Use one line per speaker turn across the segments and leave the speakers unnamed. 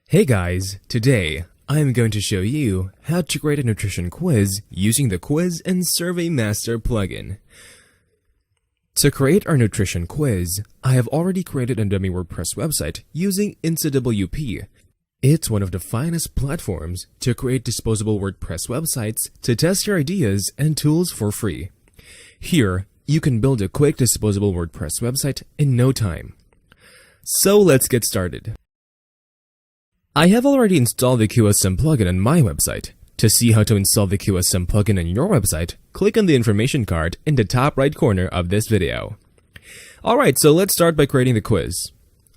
Hey guys, today I'm going to show you how to create a nutrition quiz using the Quiz and Survey Master plugin. To create our nutrition quiz, I have already created a dummy WordPress website using InstaWP. It's one of the finest platforms to create disposable WordPress websites to test your ideas and tools for free. Here, you can build a quick disposable WordPress website in no time. So let's get started. I have already installed the QSM plugin on my website. To see how to install the QSM plugin on your website, click on the information card in the top right corner of this video. Alright, so let's start by creating the quiz.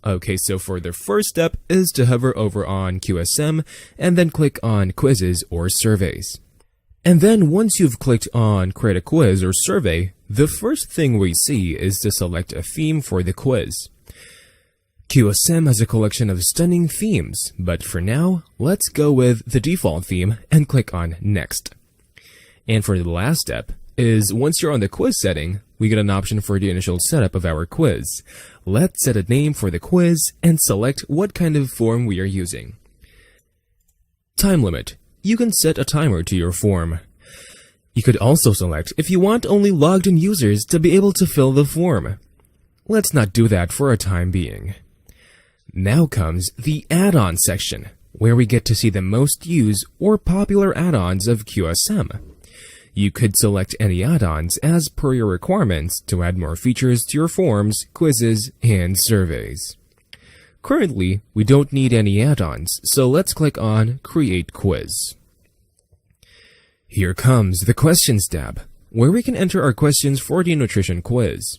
Okay, so for the first step is to hover over on QSM and then click on Quizzes or Surveys. And then once you've clicked on Create a Quiz or Survey, the first thing we see is to select a theme for the quiz. QSM has a collection of stunning themes, but for now, let's go with the default theme and click on Next. And for the last step is once you're on the quiz setting, we get an option for the initial setup of our quiz. Let's set a name for the quiz and select what kind of form we are using. Time limit. You can set a timer to your form. You could also select if you want only logged in users to be able to fill the form. Let's not do that for a time being. Now comes the add-on section, where we get to see the most used or popular add-ons of QSM. You could select any add-ons as per your requirements to add more features to your forms, quizzes, and surveys. Currently, we don't need any add-ons, so let's click on Create Quiz. Here comes the Questions tab, where we can enter our questions for the nutrition quiz.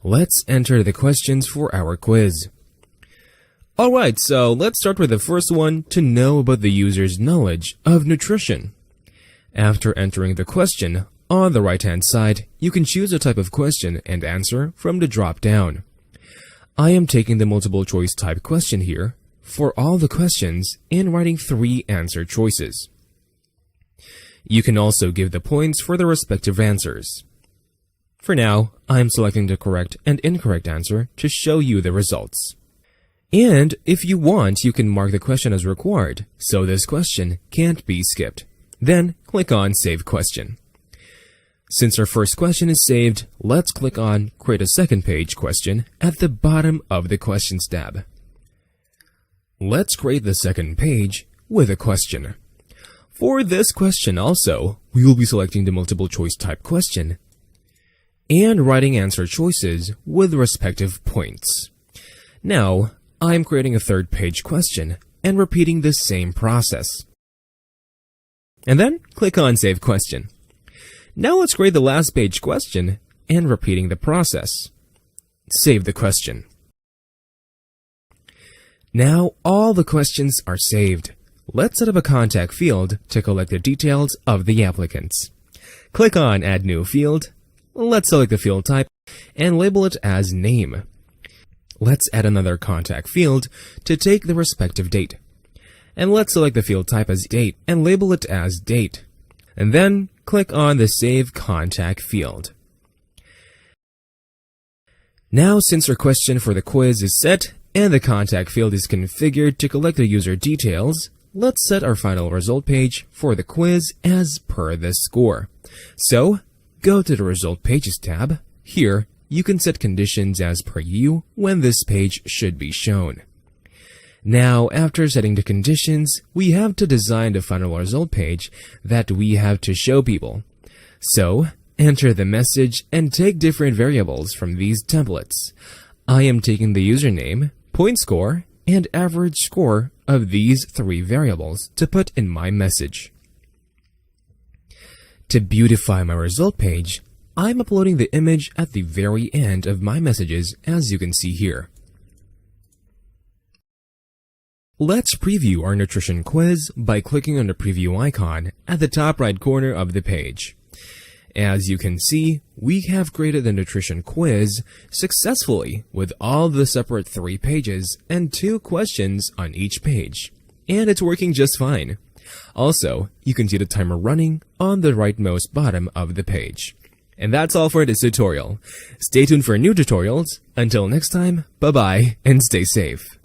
Let's enter the questions for our quiz. Alright, so let's start with the first one to know about the user's knowledge of nutrition. After entering the question, on the right-hand side, you can choose a type of question and answer from the drop-down. I am taking the multiple choice type question here for all the questions and writing 3 answer choices. You can also give the points for the respective answers. For now, I am selecting the correct and incorrect answer to show you the results. And if you want, you can mark the question as required, so this question can't be skipped. Then click on Save Question. Since our first question is saved, let's click on Create a Second Page question at the bottom of the Questions tab. Let's create the second page with a question. For this question also, we will be selecting the multiple choice type question and writing answer choices with respective points. Now, I'm creating a third page question and repeating the same process. And then click on Save Question. Now let's create the last page question and repeating the process. Save the question. Now all the questions are saved. Let's set up a contact field to collect the details of the applicants. Click on Add New Field. Let's select the field type and label it as Name. Let's add another contact field to take the respective date. And let's select the field type as Date and label it as Date. And then click on the Save Contact field. Now, since our question for the quiz is set and the contact field is configured to collect the user details, let's set our final result page for the quiz as per the score. So, go to the Result Pages tab. Here, you can set conditions as per you when this page should be shown. Now, after setting the conditions, we have to design the final result page that we have to show people. So, enter the message and take different variables from these templates. I am taking the username, point score, and average score of these 3 variables to put in my message. To beautify my result page, I'm uploading the image at the very end of my messages, as you can see here. Let's preview our nutrition quiz by clicking on the preview icon at the top right corner of the page. As you can see, we have created the nutrition quiz successfully with all the separate 3 pages and 2 questions on each page. And it's working just fine. Also, you can see the timer running on the rightmost bottom of the page. And that's all for this tutorial. Stay tuned for new tutorials. Until next time, bye-bye and stay safe.